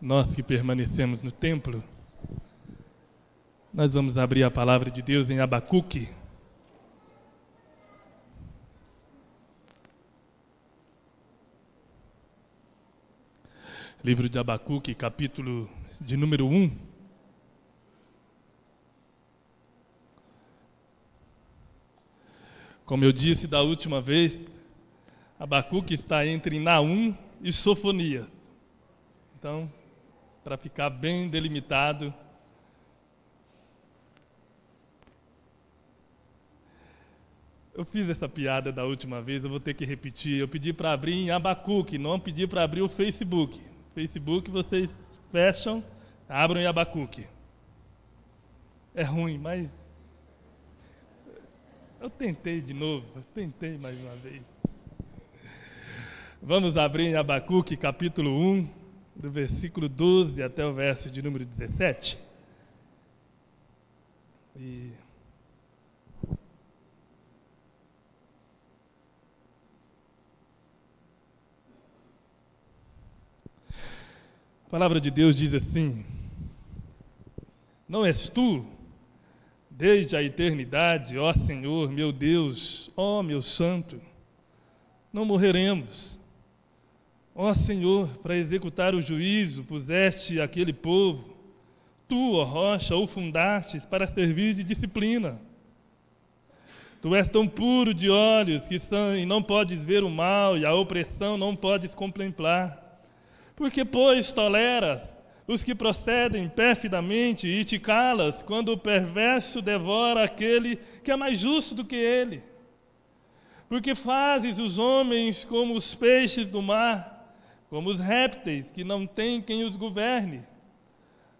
Nós que permanecemos no templo, nós vamos abrir a palavra de Deus em Abacuque. Livro de Abacuque, capítulo de número 1. Como eu disse da última vez, Abacuque está entre Naum e Sofonias. Então, para ficar bem delimitado, eu fiz essa piada da última vez, eu vou ter que repetir. Eu pedi para abrir em Abacuque, não pedi para abrir o Facebook. Facebook vocês fecham, abram em Abacuque. É ruim, mas eu tentei de novo, tentei mais uma vez. Vamos abrir em Abacuque, capítulo 1, do versículo 12 até o verso de número 17. A palavra de Deus diz assim: Não és tu, desde a eternidade, ó Senhor, meu Deus, ó meu Santo, não morreremos. Ó Senhor, para executar o juízo, puseste aquele povo. Tu, ó rocha, o fundastes para servir de disciplina. Tu és tão puro de olhos que não podes ver o mal, e a opressão não podes contemplar. Porque, pois, toleras os que procedem perfidamente e te calas quando o perverso devora aquele que é mais justo do que ele? Porque fazes os homens como os peixes do mar, como os répteis que não têm quem os governe.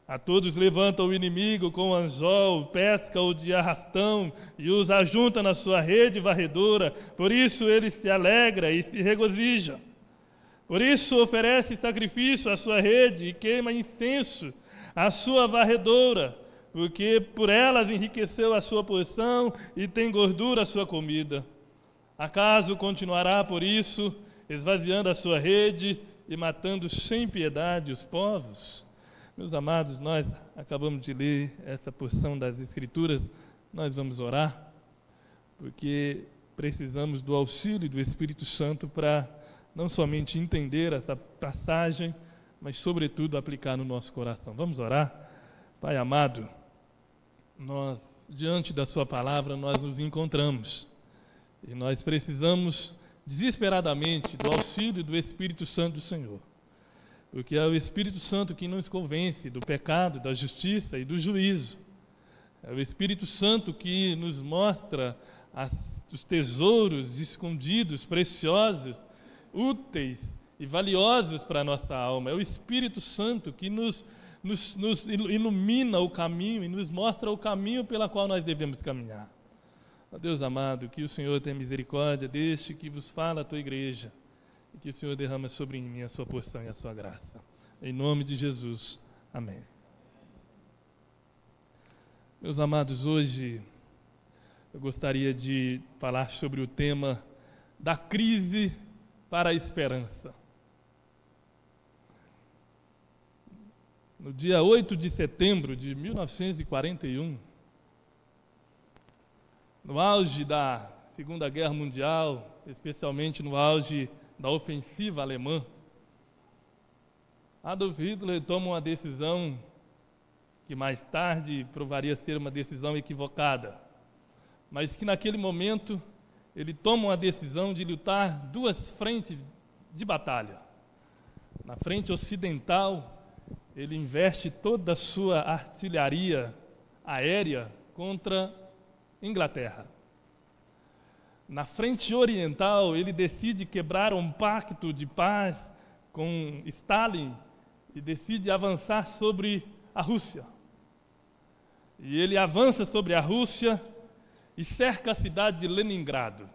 A todos levanta o inimigo com anzol, pesca-o de arrastão e os ajunta na sua rede varredora. Por isso ele se alegra e se regozija. Por isso oferece sacrifício à sua rede e queima incenso à sua varredora, porque por elas enriqueceu a sua porção e tem gordura a sua comida. Acaso continuará por isso, esvaziando a sua rede e matando sem piedade os povos? Meus amados, nós acabamos de ler essa porção das Escrituras, nós vamos orar, porque precisamos do auxílio do Espírito Santo para não somente entender essa passagem, mas sobretudo aplicar no nosso coração. Vamos orar? Pai amado, nós, diante da sua palavra, nós nos encontramos, e nós precisamos desesperadamente do auxílio do Espírito Santo do Senhor, porque é o Espírito Santo que nos convence do pecado, da justiça e do juízo. É o Espírito Santo que nos mostra os tesouros escondidos, preciosos, úteis e valiosos para a nossa alma. É o Espírito Santo que nos ilumina o caminho e nos mostra o caminho pela qual nós devemos caminhar. Ó Deus amado, que o Senhor tenha misericórdia deste que vos fala a tua igreja, e que o Senhor derrama sobre mim a sua porção e a sua graça. Em nome de Jesus. Amém. Meus amados, hoje eu gostaria de falar sobre o tema da crise para a esperança. No dia 8 de setembro de 1941, no auge da Segunda Guerra Mundial, especialmente no auge da ofensiva alemã, Adolf Hitler toma uma decisão que mais tarde provaria ser uma decisão equivocada, mas que naquele momento ele toma uma decisão de lutar duas frentes de batalha. Na frente ocidental, ele investe toda a sua artilharia aérea contra Inglaterra. Na frente oriental, ele decide quebrar um pacto de paz com Stalin e decide avançar sobre a Rússia. E ele avança sobre a Rússia e cerca a cidade de Leningrado.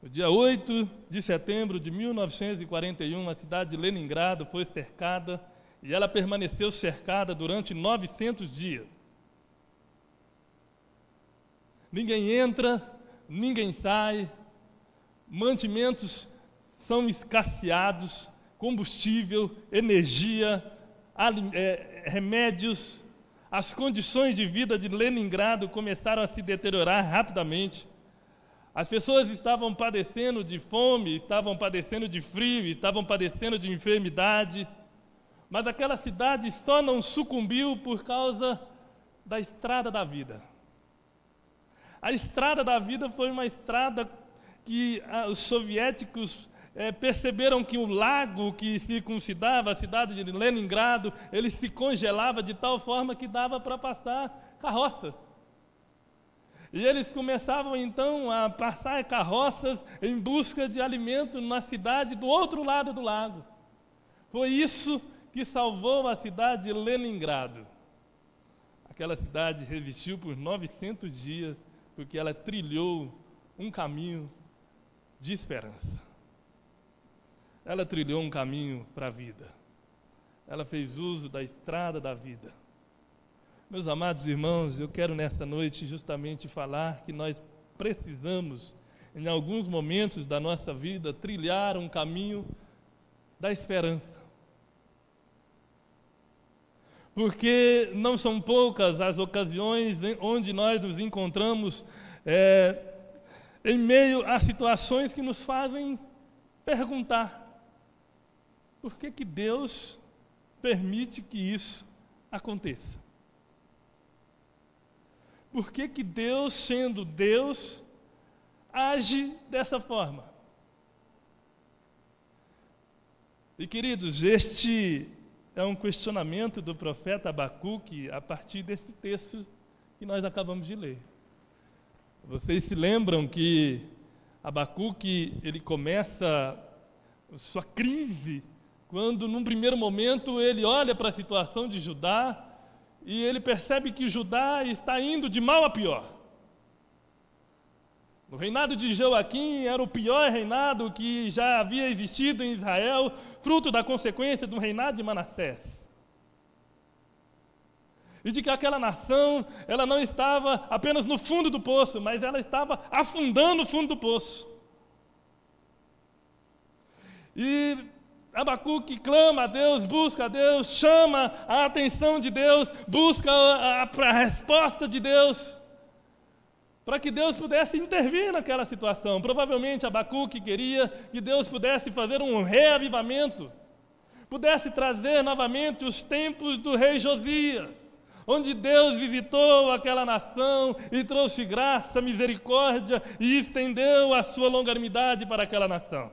No dia 8 de setembro de 1941, a cidade de Leningrado foi cercada e ela permaneceu cercada durante 900 dias. Ninguém entra, ninguém sai, mantimentos são escasseados combustível, energia, remédios. As condições de vida de Leningrado começaram a se deteriorar rapidamente. As pessoas estavam padecendo de fome, estavam padecendo de frio, estavam padecendo de enfermidade. Mas aquela cidade só não sucumbiu por causa da estrada da vida. A estrada da vida foi uma estrada que os soviéticos perceberam que o lago que circuncidava a cidade de Leningrado, ele se congelava de tal forma que dava para passar carroças. E eles começavam então a passar carroças em busca de alimento na cidade do outro lado do lago. Foi isso que salvou a cidade de Leningrado. Aquela cidade resistiu por 900 dias, porque ela trilhou um caminho de esperança. Ela trilhou um caminho para a vida. Ela fez uso da estrada da vida. Meus amados irmãos, eu quero nesta noite justamente falar que nós precisamos, em alguns momentos da nossa vida, trilhar um caminho da esperança. Porque não são poucas as ocasiões onde nós nos encontramos em meio a situações que nos fazem perguntar: por que que Deus permite que isso aconteça? Por que que Deus, sendo Deus, age dessa forma? E queridos, este é um questionamento do profeta Abacuque a partir desse texto que nós acabamos de ler. Vocês se lembram que Abacuque, ele começa sua crise quando, num primeiro momento, ele olha para a situação de Judá e ele percebe que Judá está indo de mal a pior. O reinado de Joaquim era o pior reinado que já havia existido em Israel, fruto da consequência do reinado de Manassés. E de que aquela nação, ela não estava apenas no fundo do poço, mas ela estava afundando o fundo do poço. E Abacuque clama a Deus, busca a Deus, chama a atenção de Deus, busca a resposta de Deus, para que Deus pudesse intervir naquela situação. Provavelmente Abacuque queria que Deus pudesse fazer um reavivamento, pudesse trazer novamente os tempos do rei Josias, onde Deus visitou aquela nação e trouxe graça, misericórdia e estendeu a sua longanimidade para aquela nação.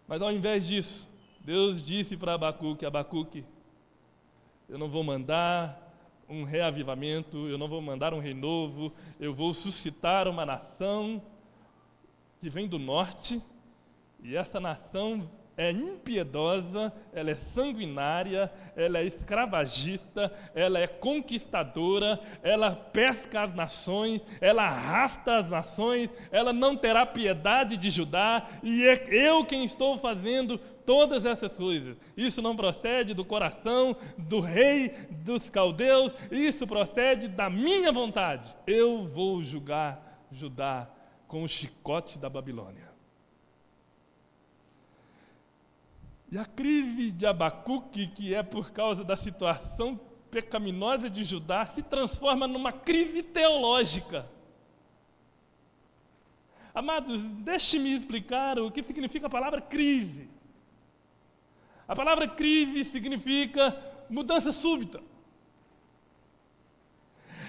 Mas ao invés disso, Deus disse para Abacuque: Abacuque, eu não vou mandar um reavivamento, eu não vou mandar um renovo, eu vou suscitar uma nação que vem do norte, e essa nação é impiedosa, ela é sanguinária, ela é escravagista, ela é conquistadora, ela pesca as nações, ela arrasta as nações, ela não terá piedade de Judá, e é eu quem estou fazendo todas essas coisas. Isso não procede do coração do rei dos caldeus, isso procede da minha vontade. Eu vou julgar Judá com o chicote da Babilônia. E a crise de Abacuque, que é por causa da situação pecaminosa de Judá, se transforma numa crise teológica. Amados, deixe-me explicar o que significa a palavra crise. A palavra crise significa mudança súbita.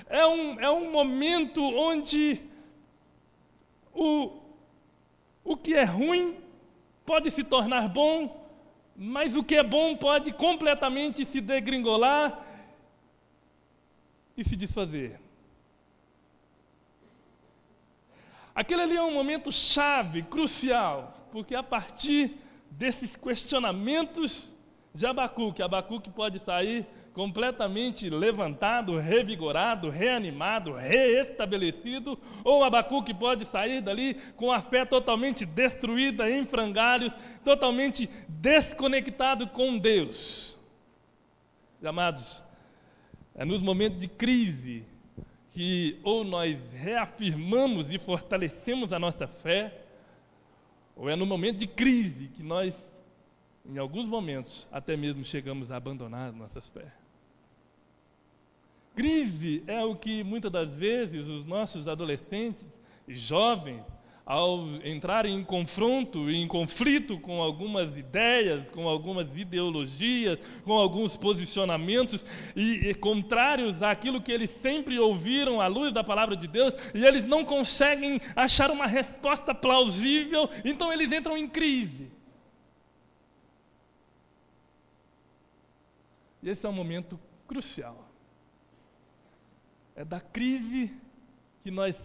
É um momento onde o que é ruim pode se tornar bom, mas o que é bom pode completamente se degringolar e se desfazer. Aquele ali é um momento chave, crucial, porque a partir desses questionamentos de Abacuque pode sair completamente levantado, revigorado, reanimado, reestabelecido, ou Abacuque pode sair dali com a fé totalmente destruída, em frangalhos, totalmente desconectado com Deus. Amados, é nos momentos de crise que ou nós reafirmamos e fortalecemos a nossa fé, ou é no momento de crise que nós Em alguns momentos, até mesmo chegamos a abandonar nossas fé. Crise é o que muitas das vezes os nossos adolescentes e jovens, ao entrarem em confronto e em conflito com algumas ideias, com algumas ideologias, com alguns posicionamentos e contrários àquilo que eles sempre ouviram à luz da palavra de Deus, e eles não conseguem achar uma resposta plausível, então eles entram em crise. E esse é um momento crucial. É da crise que nós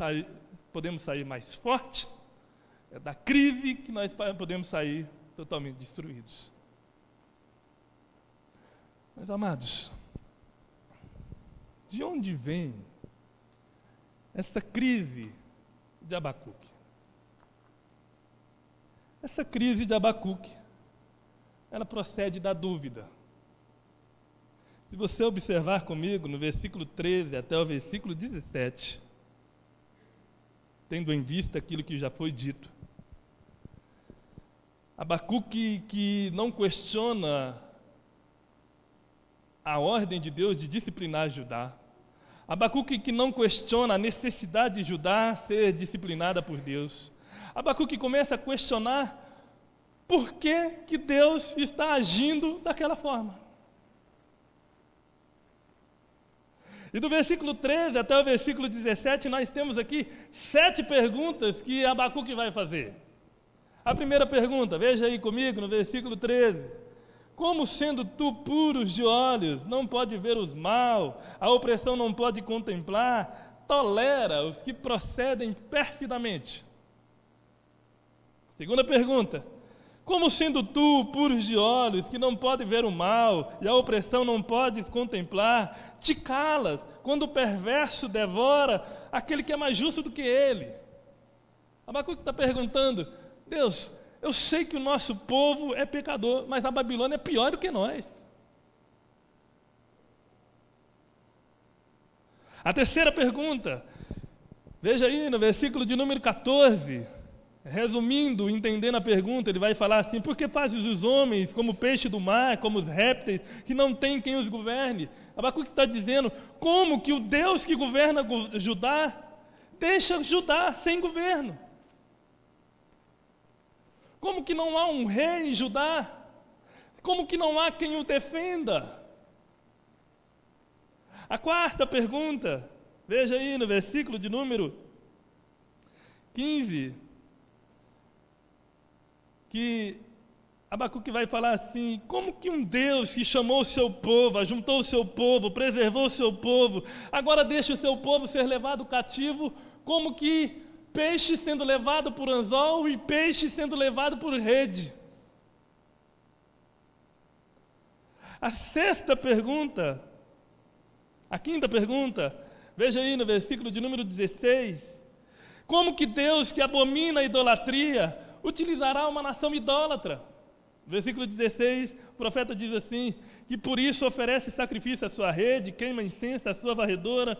podemos sair mais fortes, é da crise que nós podemos sair totalmente destruídos. Mas, amados, de onde vem essa crise de Abacuque? Essa crise de Abacuque, ela procede da dúvida. Se você observar comigo no versículo 13 até o versículo 17, tendo em vista aquilo que já foi dito, Abacuque que não questiona a ordem de Deus de disciplinar Judá, Abacuque que não questiona a necessidade de Judá ser disciplinada por Deus, Abacuque começa a questionar por que Deus está agindo daquela forma. E do versículo 13 até o versículo 17, nós temos aqui 7 perguntas que Abacuque vai fazer. A primeira pergunta, veja aí comigo no versículo 13. Como sendo tu puros de olhos, não pode ver os maus, a opressão não pode contemplar, tolera os que procedem perfidamente. Segunda pergunta. Como sendo tu puros de olhos, que não pode ver o mal, e a opressão não pode contemplar, te calas quando o perverso devora aquele que é mais justo do que ele. Abacuque está perguntando, Deus, eu sei que o nosso povo é pecador, mas a Babilônia é pior do que nós. A terceira pergunta, veja aí no versículo de número 14, resumindo, entendendo a pergunta, ele vai falar assim, por que fazes os homens como peixe do mar, como os répteis, que não tem quem os governe? Abacuque está dizendo, como que o Deus que governa Judá, deixa Judá sem governo? Como que não há um rei em Judá? Como que não há quem o defenda? A quarta pergunta, veja aí no versículo de número 15, que Abacuque vai falar assim, como que um Deus que chamou o seu povo, ajuntou o seu povo, preservou o seu povo, agora deixa o seu povo ser levado cativo, como que peixe sendo levado por anzol e peixe sendo levado por rede? A sexta pergunta, a quinta pergunta, veja aí no versículo de número 16, como que Deus que abomina a idolatria utilizará uma nação idólatra? Versículo 16, o profeta diz assim, que por isso oferece sacrifício à sua rede, queima incenso à sua varredora.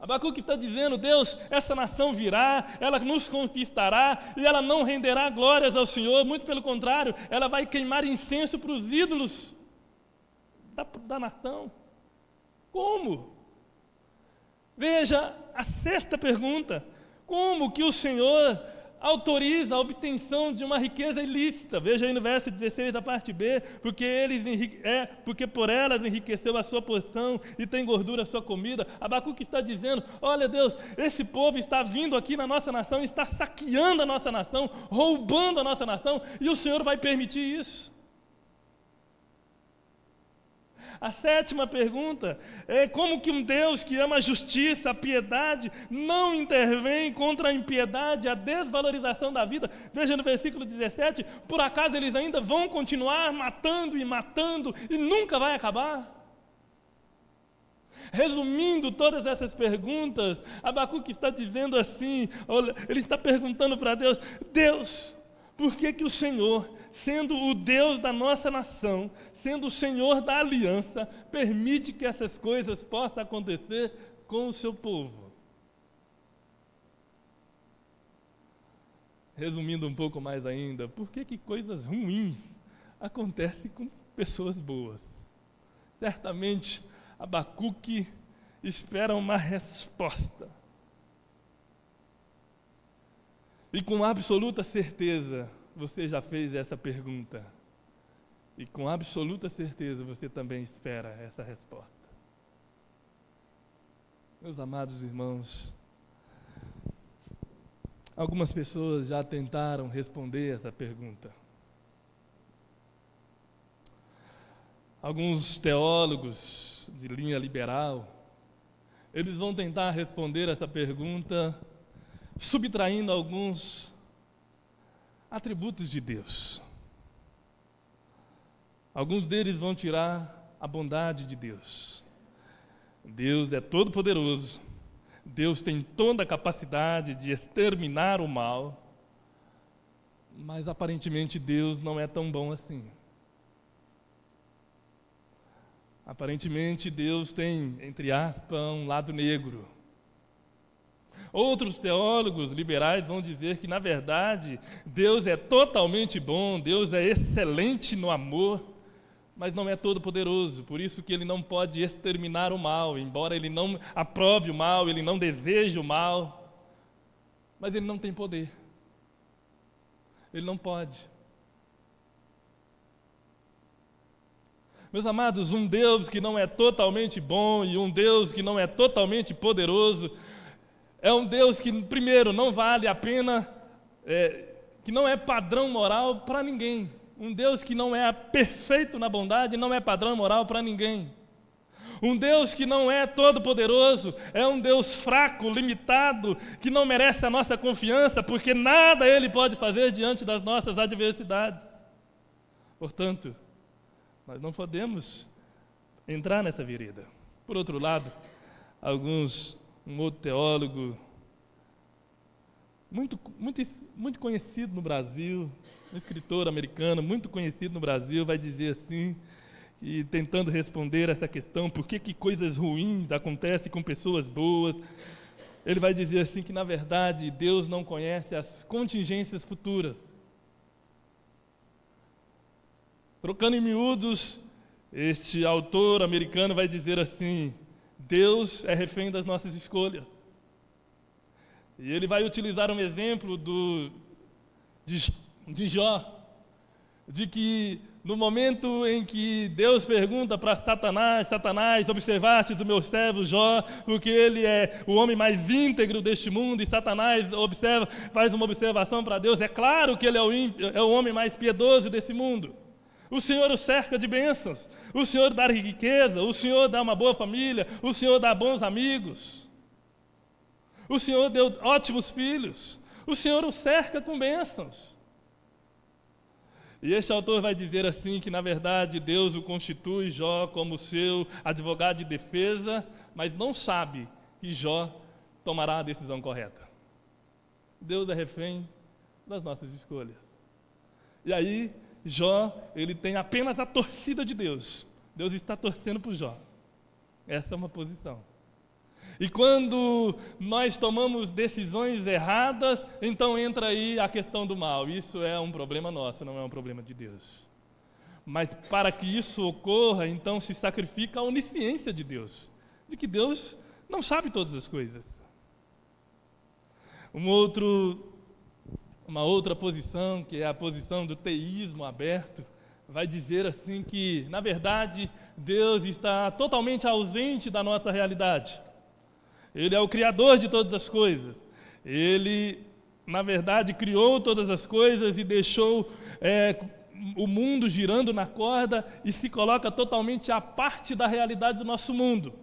Abacuque está dizendo, Deus, essa nação virá, ela nos conquistará, e ela não renderá glórias ao Senhor, muito pelo contrário, ela vai queimar incenso para os ídolos da nação. Como? Veja a sexta pergunta, como que o Senhor autoriza a obtenção de uma riqueza ilícita? Veja aí no verso 16 da parte B, porque por elas enriqueceu a sua porção e tem gordura a sua comida. Abacuque está dizendo, olha Deus, esse povo está vindo aqui na nossa nação, está saqueando a nossa nação, roubando a nossa nação, e o Senhor vai permitir isso? A sétima pergunta é como que um Deus que ama a justiça, a piedade, não intervém contra a impiedade, a desvalorização da vida? Veja no versículo 17, por acaso eles ainda vão continuar matando e nunca vai acabar? Resumindo todas essas perguntas, Abacuque está dizendo assim, ele está perguntando para Deus, Deus, por que que o Senhor, sendo o Deus da nossa nação, sendo o Senhor da aliança, permite que essas coisas possam acontecer com o seu povo? Resumindo um pouco mais ainda, por que coisas ruins acontecem com pessoas boas? Certamente, Abacuque espera uma resposta. E com absoluta certeza, você já fez essa pergunta. E com absoluta certeza, você também espera essa resposta. Meus amados irmãos, algumas pessoas já tentaram responder essa pergunta. Alguns teólogos de linha liberal, eles vão tentar responder essa pergunta subtraindo alguns atributos de Deus. Alguns deles vão tirar a bondade de Deus. Deus é todo-poderoso. Deus tem toda a capacidade de exterminar o mal, mas aparentemente Deus não é tão bom assim. Aparentemente Deus tem, entre aspas, um lado negro. Outros teólogos liberais vão dizer que, na verdade, Deus é totalmente bom, Deus é excelente no amor, mas não é todo-poderoso, por isso que Ele não pode exterminar o mal, embora Ele não aprove o mal, Ele não deseje o mal, mas Ele não tem poder. Ele não pode. Meus amados, um Deus que não é totalmente bom e um Deus que não é totalmente poderoso é um Deus que, primeiro, não vale a pena, que não é padrão moral para ninguém. Um Deus que não é perfeito na bondade não é padrão moral para ninguém. Um Deus que não é todo-poderoso é um Deus fraco, limitado, que não merece a nossa confiança, porque nada Ele pode fazer diante das nossas adversidades. Portanto, nós não podemos entrar nessa vereda. Por outro lado, um outro teólogo muito conhecido no Brasil, um escritor americano muito conhecido no Brasil, vai dizer assim, e tentando responder essa questão, por que coisas ruins acontecem com pessoas boas, ele vai dizer assim que, na verdade, Deus não conhece as contingências futuras. Trocando em miúdos, este autor americano vai dizer assim: Deus é refém das nossas escolhas. E ele vai utilizar um exemplo de Jó, de que no momento em que Deus pergunta para Satanás, observastes o meu servo Jó, porque ele é o homem mais íntegro deste mundo, e Satanás faz uma observação para Deus, é claro que ele é o homem mais piedoso desse mundo. O Senhor o cerca de bênçãos, o Senhor dá riqueza, o Senhor dá uma boa família, o Senhor dá bons amigos, o Senhor deu ótimos filhos, o Senhor o cerca com bênçãos. E este autor vai dizer assim que, na verdade, Deus o constitui, Jó, como seu advogado de defesa, mas não sabe que Jó tomará a decisão correta. Deus é refém das nossas escolhas. E aí, Jó, ele tem apenas a torcida de Deus. Deus está torcendo por Jó. Essa é uma posição. E quando nós tomamos decisões erradas, então entra aí a questão do mal. Isso é um problema nosso, não é um problema de Deus. Mas para que isso ocorra, então se sacrifica a onisciência de Deus, de que Deus não sabe todas as coisas. Uma outra posição, que é a posição do teísmo aberto, vai dizer assim que, na verdade, Deus está totalmente ausente da nossa realidade. Ele é o Criador de todas as coisas. Ele, na verdade, criou todas as coisas e deixou o mundo girando na corda e se coloca totalmente à parte da realidade do nosso mundo.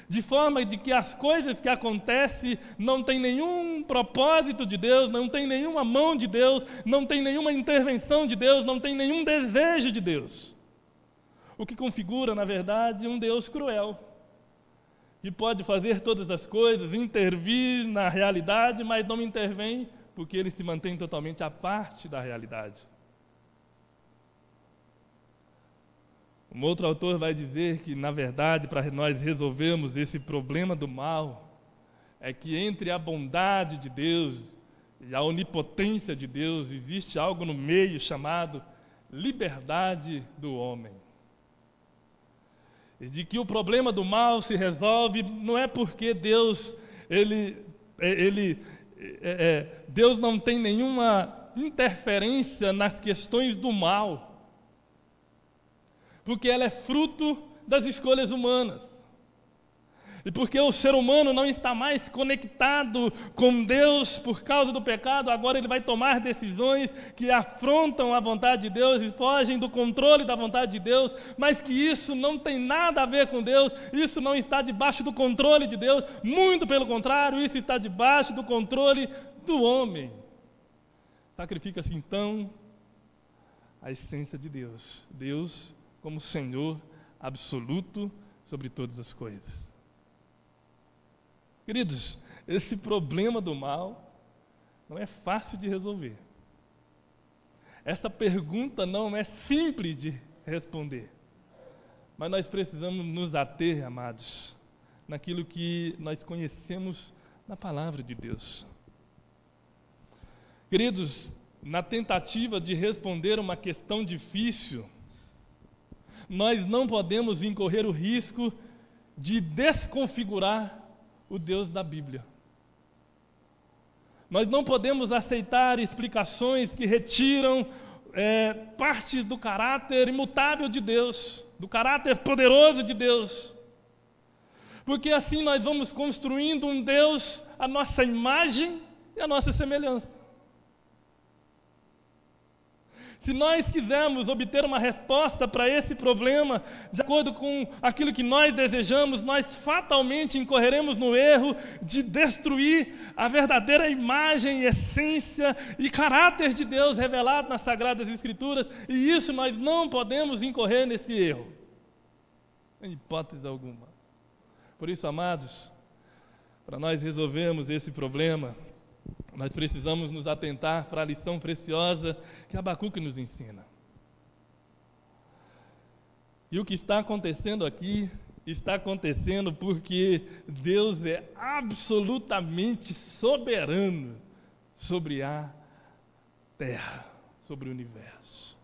De forma de que as coisas que acontecem não tem nenhum propósito de Deus, não tem nenhuma mão de Deus, não tem nenhuma intervenção de Deus, não tem nenhum desejo de Deus. O que configura, na verdade, um Deus cruel, que pode fazer todas as coisas, intervir na realidade, mas não intervém porque ele se mantém totalmente à parte da realidade. Um outro autor vai dizer que, na verdade, para nós resolvermos esse problema do mal, é que entre a bondade de Deus e a onipotência de Deus, existe algo no meio chamado liberdade do homem. E de que o problema do mal se resolve não é porque Deus, Deus não tem nenhuma interferência nas questões do mal, porque ela é fruto das escolhas humanas. E porque o ser humano não está mais conectado com Deus por causa do pecado, agora ele vai tomar decisões que afrontam a vontade de Deus e fogem do controle da vontade de Deus, mas que isso não tem nada a ver com Deus, isso não está debaixo do controle de Deus, muito pelo contrário, isso está debaixo do controle do homem. Sacrifica-se então a essência de Deus, Deus como Senhor absoluto sobre todas as coisas. Queridos, esse problema do mal não é fácil de resolver. Essa pergunta não é simples de responder. Mas nós precisamos nos ater, amados, naquilo que nós conhecemos na palavra de Deus. Queridos, na tentativa de responder uma questão difícil, nós não podemos incorrer o risco de desconfigurar o Deus da Bíblia. Nós não podemos aceitar explicações que retiram parte do caráter imutável de Deus, do caráter poderoso de Deus, porque assim nós vamos construindo um Deus à nossa imagem e à nossa semelhança. Se nós quisermos obter uma resposta para esse problema, de acordo com aquilo que nós desejamos, nós fatalmente incorreremos no erro de destruir a verdadeira imagem, essência e caráter de Deus revelado nas Sagradas Escrituras, e isso nós não podemos incorrer nesse erro, em hipótese alguma. Por isso, amados, para nós resolvermos esse problema, nós precisamos nos atentar para a lição preciosa que Abacuque nos ensina. E o que está acontecendo aqui, está acontecendo porque Deus é absolutamente soberano sobre a terra, sobre o universo.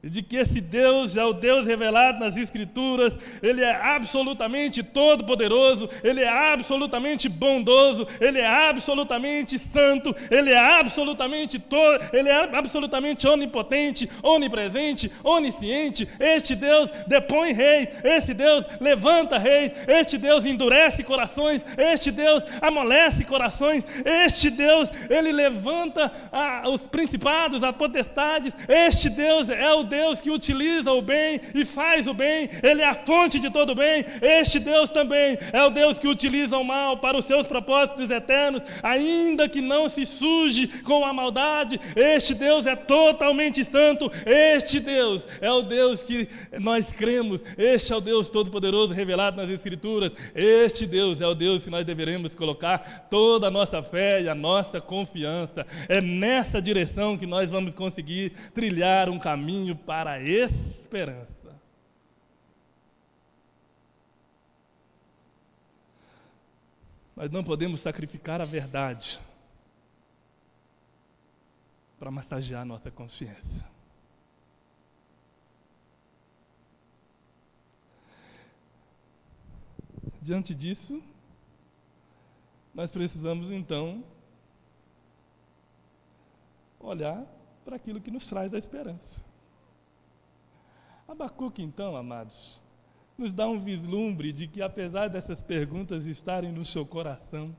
E de que esse Deus é o Deus revelado nas Escrituras, Ele é absolutamente todo-poderoso, Ele é absolutamente bondoso, Ele é absolutamente santo, Ele é absolutamente onipotente, onipresente, onisciente. Este Deus depõe reis, este Deus levanta reis, este Deus endurece corações, este Deus amolece corações, este Deus, Ele levanta os principados, as potestades, este Deus é o Deus que utiliza o bem e faz o bem, Ele é a fonte de todo o bem. Este Deus também é o Deus que utiliza o mal para os seus propósitos eternos, ainda que não se suje com a maldade. Este Deus é totalmente santo, este Deus é o Deus que nós cremos, este é o Deus todo-poderoso revelado nas Escrituras, este Deus é o Deus que nós deveremos colocar toda a nossa fé e a nossa confiança. É nessa direção que nós vamos conseguir trilhar um caminho para a esperança. Nós não podemos sacrificar a verdade para massagear nossa consciência. Diante disso, nós precisamos então olhar para aquilo que nos traz a esperança. Abacuque, então, amados, nos dá um vislumbre de que, apesar dessas perguntas estarem no seu coração,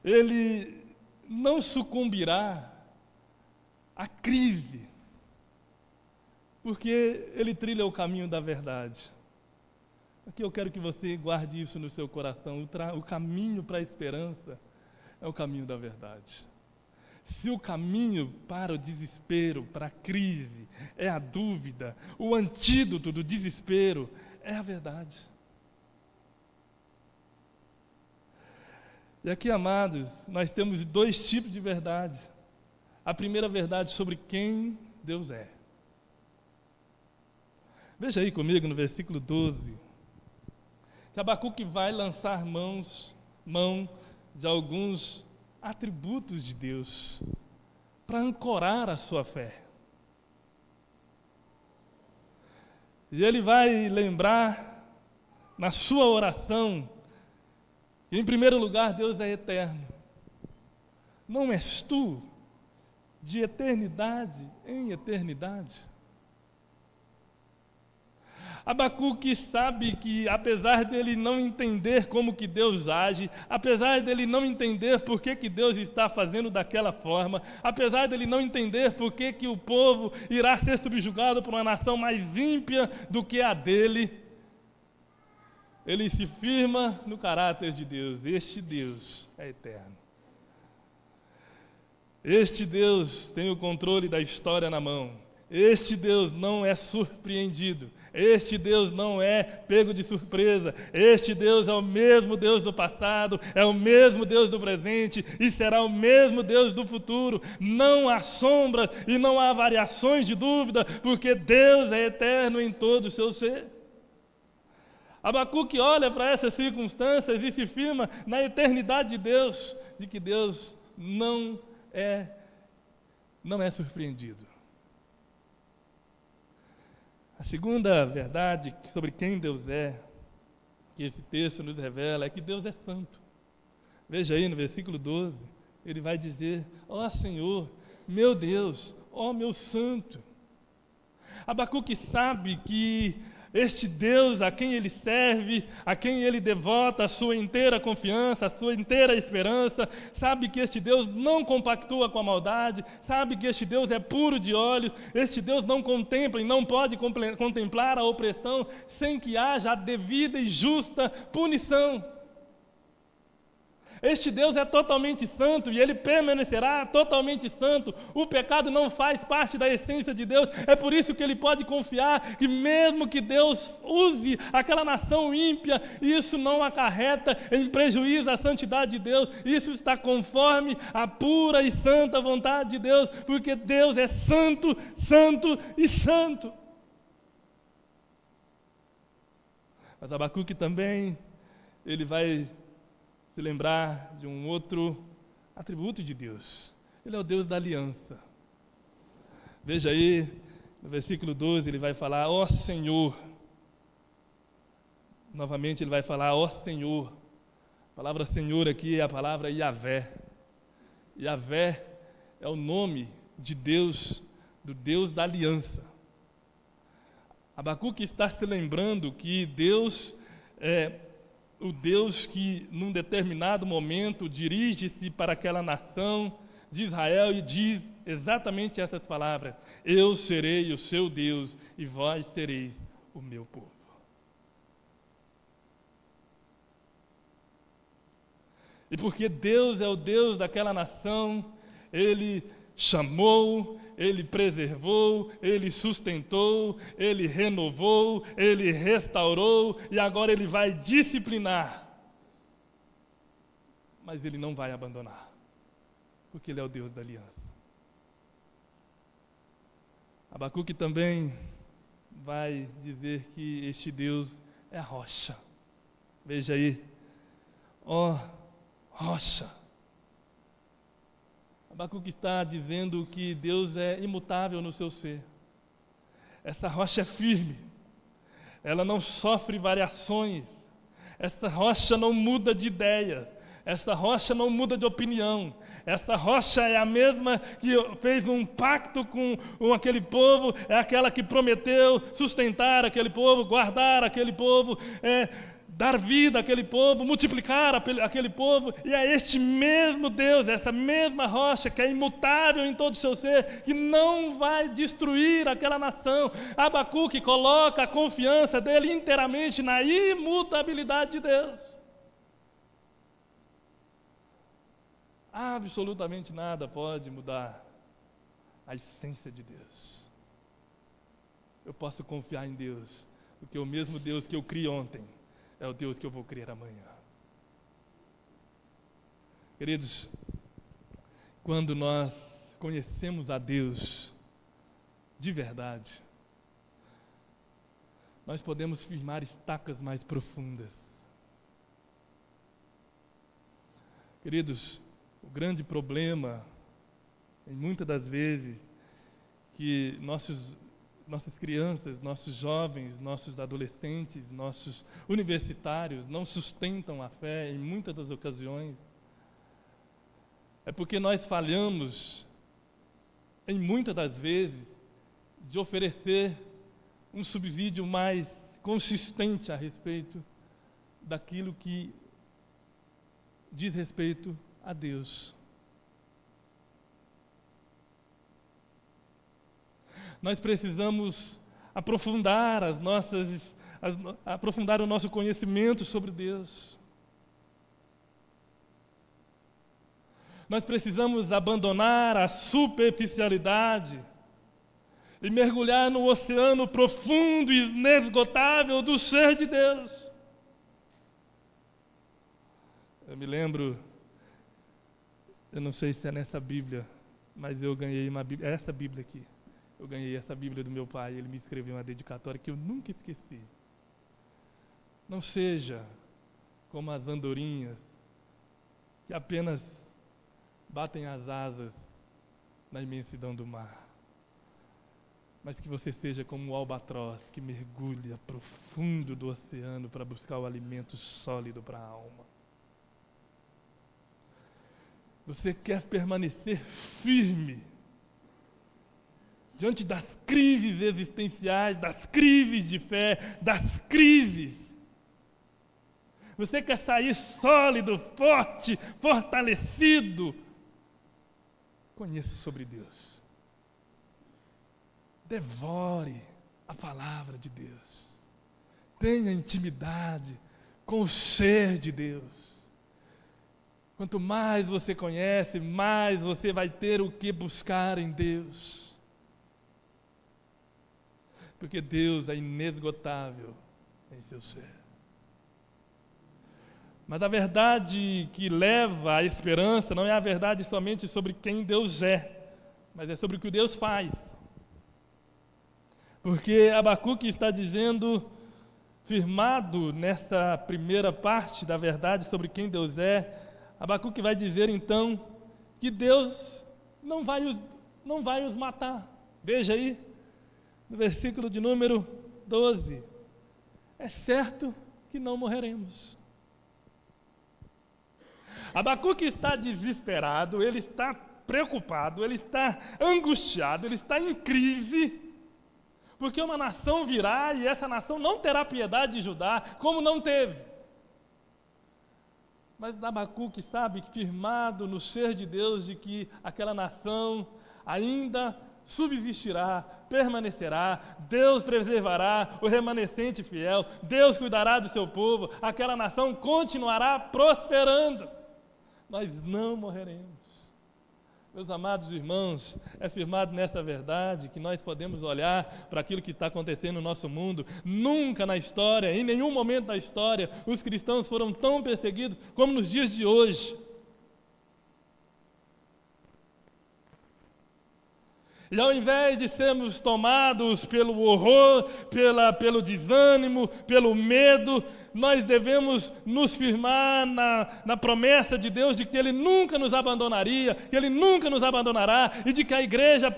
ele não sucumbirá à crise, porque ele trilha o caminho da verdade. Aqui eu quero que você guarde isso no seu coração. O caminho para a esperança é o caminho da verdade. Se o caminho para o desespero, para a crise, é a dúvida, o antídoto do desespero é a verdade. E aqui, amados, nós temos dois tipos de verdade. A primeira verdade sobre quem Deus é. Veja aí comigo no versículo 12, que Abacuque vai lançar mão de alguns atributos de Deus para ancorar a sua fé. E ele vai lembrar na sua oração que, em primeiro lugar, Deus é eterno. Não és tu de eternidade em eternidade? Abacuque sabe que, apesar dele não entender como que Deus age, apesar dele não entender por que Deus está fazendo daquela forma, apesar dele não entender por que o povo irá ser subjugado por uma nação mais ímpia do que a dele, ele se firma no caráter de Deus. Este Deus é eterno. Este Deus tem o controle da história na mão. Este Deus não é surpreendido. Este Deus não é pego de surpresa. Este Deus é o mesmo Deus do passado, é o mesmo Deus do presente e será o mesmo Deus do futuro. Não há sombras e não há variações de dúvida, porque Deus é eterno em todo o seu ser. Abacuque olha para essas circunstâncias e se firma na eternidade de Deus, de que Deus não é surpreendido. A segunda verdade sobre quem Deus é, que esse texto nos revela, é que Deus é santo. Veja aí no versículo 12, ele vai dizer: ó Senhor, meu Deus, ó meu santo. Abacuque sabe que este Deus a quem ele serve, a quem ele devota a sua inteira confiança, a sua inteira esperança, sabe que este Deus não compactua com a maldade, sabe que este Deus é puro de olhos, este Deus não contempla e não pode contemplar a opressão sem que haja a devida e justa punição. Este Deus é totalmente santo e Ele permanecerá totalmente santo. O pecado não faz parte da essência de Deus. É por isso que Ele pode confiar que mesmo que Deus use aquela nação ímpia, isso não acarreta em prejuízo à santidade de Deus. Isso está conforme a pura e santa vontade de Deus, porque Deus é santo, santo e santo. Mas Abacuque também, ele vai se lembrar de um outro atributo de Deus. Ele é o Deus da aliança. Veja aí, no versículo 12, ele vai falar: ó Senhor. Novamente ele vai falar: ó Senhor. A palavra Senhor aqui é a palavra Yahvé. Yahvé é o nome de Deus, do Deus da aliança. Abacuque está se lembrando que Deus é o Deus que, num determinado momento, dirige-se para aquela nação de Israel e diz exatamente essas palavras: eu serei o seu Deus e vós sereis o meu povo. E porque Deus é o Deus daquela nação, Ele chamou, Ele preservou, Ele sustentou, Ele renovou, Ele restaurou e agora Ele vai disciplinar. Mas Ele não vai abandonar, porque Ele é o Deus da aliança. Abacuque também vai dizer que este Deus é a rocha. Veja aí, ó rocha. Abacuque está dizendo que Deus é imutável no seu ser. Essa rocha é firme, ela não sofre variações, essa rocha não muda de ideia, essa rocha não muda de opinião, essa rocha é a mesma que fez um pacto com aquele povo, é aquela que prometeu sustentar aquele povo, guardar aquele povo, dar vida àquele povo, multiplicar aquele povo, e é este mesmo Deus, essa mesma rocha que é imutável em todo o seu ser, que não vai destruir aquela nação. Abacuque coloca a confiança dele inteiramente na imutabilidade de Deus. Absolutamente nada pode mudar a essência de Deus. Eu posso confiar em Deus, porque o mesmo Deus que eu criei ontem é o Deus que eu vou crer amanhã. Queridos, quando nós conhecemos a Deus de verdade, nós podemos firmar estacas mais profundas. Queridos, o grande problema, em muitas das vezes, que nossas crianças, nossos jovens, nossos adolescentes, nossos universitários não sustentam a fé em muitas das ocasiões, é porque nós falhamos, em muitas das vezes, de oferecer um subsídio mais consistente a respeito daquilo que diz respeito a Deus. Nós precisamos aprofundar aprofundar o nosso conhecimento sobre Deus. Nós precisamos abandonar a superficialidade e mergulhar no oceano profundo e inesgotável do ser de Deus. Eu me lembro, eu não sei se é nessa Bíblia, mas eu ganhei uma Bíblia, essa Bíblia aqui. Eu ganhei essa Bíblia do meu pai, ele me escreveu uma dedicatória que eu nunca esqueci. Não seja como as andorinhas que apenas batem as asas na imensidão do mar, mas que você seja como o albatroz que mergulha profundo do oceano para buscar o alimento sólido para a alma. Você quer permanecer firme diante das crises existenciais, das crises de fé, das crises. Você quer sair sólido, forte, fortalecido. Conheça sobre Deus. Devore a palavra de Deus. Tenha intimidade com o ser de Deus. Quanto mais você conhece, mais você vai ter o que buscar em Deus. Porque Deus é inesgotável em seu ser. Mas a verdade que leva à esperança não é a verdade somente sobre quem Deus é, mas é sobre o que Deus faz. Porque Abacuque está dizendo, firmado nessa primeira parte da verdade sobre quem Deus é, Abacuque vai dizer então que Deus não vai os matar. Veja aí, no versículo de número 12, é certo que não morreremos. Abacuque está desesperado, ele está preocupado, ele está angustiado, ele está em crise, porque uma nação virá e essa nação não terá piedade de Judá, como não teve. Mas Abacuque sabe, firmado no ser de Deus, de que aquela nação ainda subsistirá, permanecerá, Deus preservará o remanescente fiel, Deus cuidará do seu povo, aquela nação continuará prosperando. Nós não morreremos. Meus amados irmãos, é firmado nessa verdade que nós podemos olhar para aquilo que está acontecendo no nosso mundo. Nunca na história, em nenhum momento da história, os cristãos foram tão perseguidos como nos dias de hoje. E ao invés de sermos tomados pelo horror, pelo desânimo, pelo medo, nós devemos nos firmar na promessa de Deus de que Ele nunca nos abandonaria, que Ele nunca nos abandonará, e de que a igreja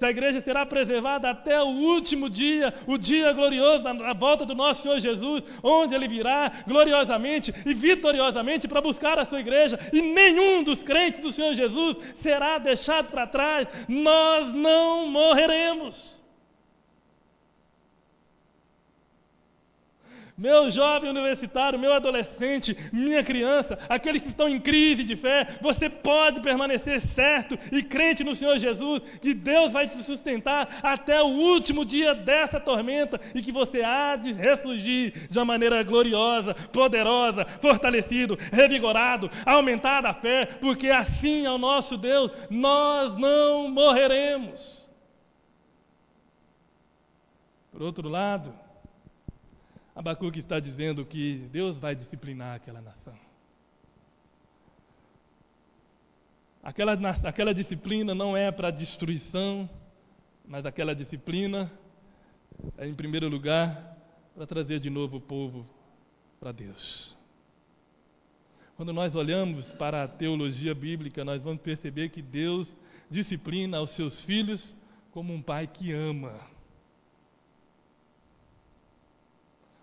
a igreja será preservada até o último dia, o dia glorioso da volta do nosso Senhor Jesus, onde Ele virá gloriosamente e vitoriosamente para buscar a sua igreja, e nenhum dos crentes do Senhor Jesus será deixado para trás. Nós não morreremos. Meu jovem universitário, meu adolescente, minha criança, aqueles que estão em crise de fé, você pode permanecer certo e crente no Senhor Jesus, que Deus vai te sustentar até o último dia dessa tormenta e que você há de ressurgir de uma maneira gloriosa, poderosa, fortalecido, revigorado, aumentado a fé, porque assim é o nosso Deus, nós não morreremos. Por outro lado, Abacuque está dizendo que Deus vai disciplinar aquela nação. Aquela disciplina não é para destruição, mas aquela disciplina é, em primeiro lugar, para trazer de novo o povo para Deus. Quando nós olhamos para a teologia bíblica, nós vamos perceber que Deus disciplina os seus filhos como um pai que ama.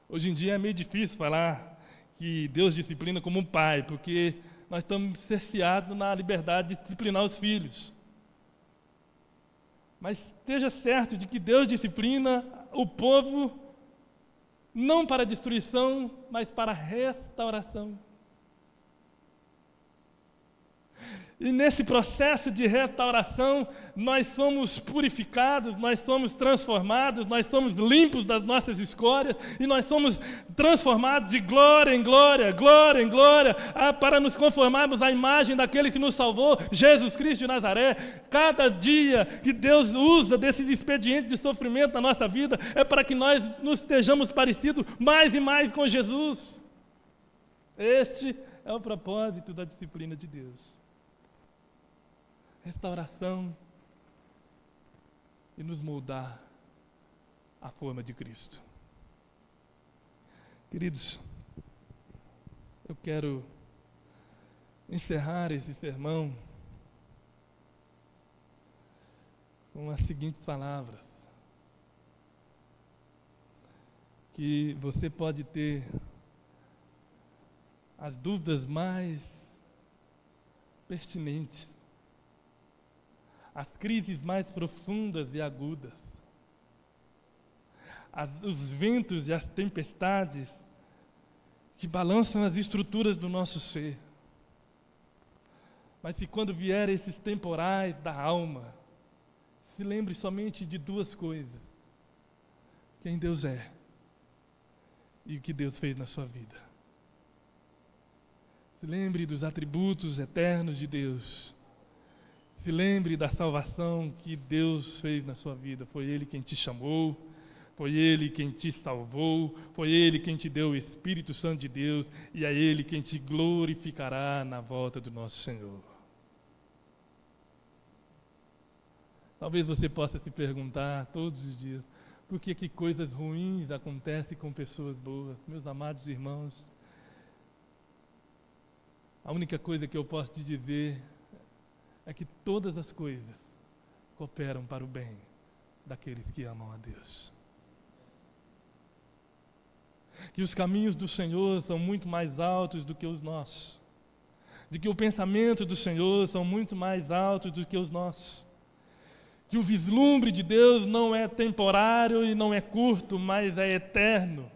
Hoje em dia é meio difícil falar que Deus disciplina como um pai, porque nós estamos cerceados na liberdade de disciplinar os filhos. Mas esteja certo de que Deus disciplina o povo não para destruição, mas para restauração. E nesse processo de restauração, nós somos purificados, nós somos transformados, nós somos limpos das nossas escórias, e nós somos transformados de glória em glória, glória em glória, para nos conformarmos à imagem daquele que nos salvou, Jesus Cristo de Nazaré. Cada dia que Deus usa desses expedientes de sofrimento na nossa vida, é para que nós nos estejamos parecidos mais e mais com Jesus. Este é o propósito da disciplina de Deus. Restauração e nos moldar à forma de Cristo. Queridos, eu quero encerrar esse sermão com as seguintes palavras: que você pode ter as dúvidas mais pertinentes, as crises mais profundas e agudas, os ventos e as tempestades que balançam as estruturas do nosso ser. Mas se quando vier esses temporais da alma, se lembre somente de duas coisas: quem Deus é e o que Deus fez na sua vida. Se lembre dos atributos eternos de Deus. Se lembre da salvação que Deus fez na sua vida. Foi Ele quem te chamou, foi Ele quem te salvou, foi Ele quem te deu o Espírito Santo de Deus, e é Ele quem te glorificará na volta do nosso Senhor. Talvez você possa se perguntar todos os dias: por que coisas ruins acontecem com pessoas boas? Meus amados irmãos, a única coisa que eu posso te dizer é que todas as coisas cooperam para o bem daqueles que amam a Deus. Que os caminhos do Senhor são muito mais altos do que os nossos. De que o pensamento do Senhor são muito mais altos do que os nossos. Que o vislumbre de Deus não é temporário e não é curto, mas é eterno.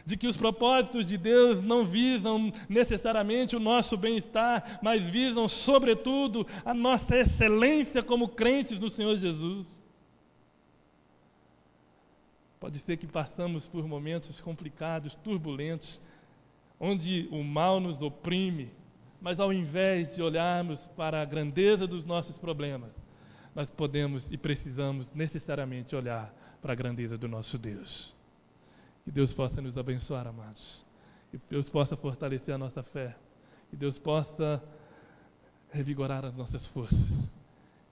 De que os propósitos de Deus não visam necessariamente o nosso bem-estar, mas visam, sobretudo, a nossa excelência como crentes no Senhor Jesus. Pode ser que passamos por momentos complicados, turbulentos, onde o mal nos oprime, mas ao invés de olharmos para a grandeza dos nossos problemas, nós podemos e precisamos necessariamente olhar para a grandeza do nosso Deus. Que Deus possa nos abençoar, amados. Que Deus possa fortalecer a nossa fé. Que Deus possa revigorar as nossas forças.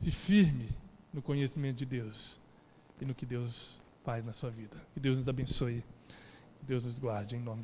Se firme no conhecimento de Deus e no que Deus faz na sua vida. Que Deus nos abençoe. Que Deus nos guarde em nome